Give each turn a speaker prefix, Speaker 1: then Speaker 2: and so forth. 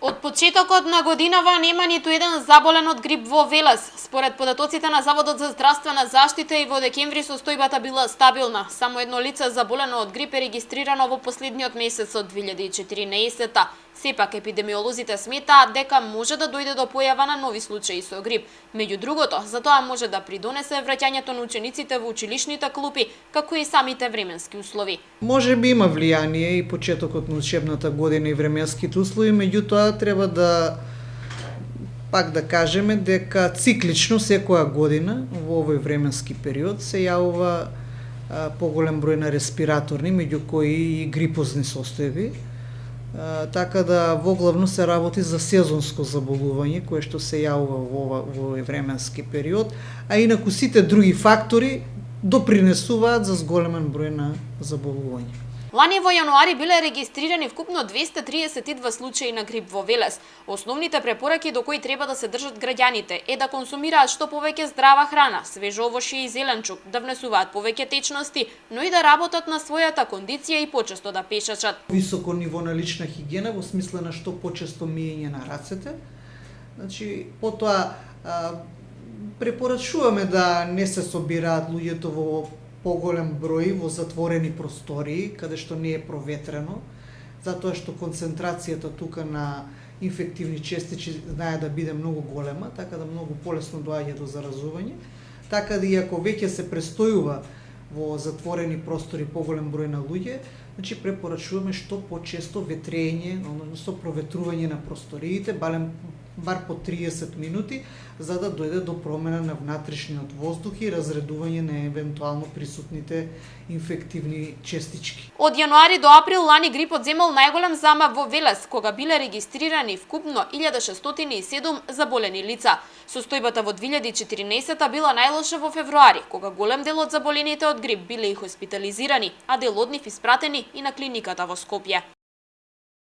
Speaker 1: Од почетокот на годинава нема ниту еден заболен од грип во Велес. Според податоците на Заводот за здравствена заштита и во декември состојбата била стабилна. Само едно лице заболено од грип е регистрирано во последниот месец од 2014-та. Сепак епидемиолозите сметаат дека може да дојде до појава на нови случаи со грип. Меѓу другото, за тоа може да придонесе враќањето на учениците во училишните клупи, како и самите временски услови.
Speaker 2: Може би има влијание и почетокот на учебната година и временските услови, меѓутоа треба да пак да кажеме дека циклично секоја година во овој временски период се јавува поголем број на респираторни, меѓу кои и грипозни состојби. Така да воглавно се работи за сезонско заболување кое што се јавува во овој временски период, а инаку сите други фактори допринесуваат за зголемен број на заболувања.
Speaker 1: Лани во јануари биле регистрирани вкупно 232 случаи на грип во Велес. Основните препораки до кои треба да се држат граѓаните е да консумираат што повеќе здрава храна, свежо овошје и зеленчук, да внесуваат повеќе течности, но и да работат на својата кондиција и почесто да пешачат.
Speaker 2: Високо ниво на лична хигиена во смисла на што почесто миење на рацете. Значи, потоа препорачуваме да не се собираат луѓето во поголем број во затворени простории, каде што не е проветрено, затоа што концентрацијата тука на инфективни честичи знае да биде многу голема, така да многу полесно доаѓа до заразување. Така да и ако веќе се престојува во затворени простори поголем број на луѓе, значи препорачуваме што почесто ветрење, односно проветрување на просториите, бар по 30 минути, за да дојде до промена на внатрешниот воздух и разредување на евентуално присутните инфективни честички.
Speaker 1: Од јануари до април лани грипот земал најголем замав во Велес, кога биле регистрирани вкупно 1607 заболени лица. Состојбата во 2014 била најлоша во февруари, кога голем дел од заболените од грип биле и хоспитализирани, а дел од нив испратени и на клиниката во Скопје.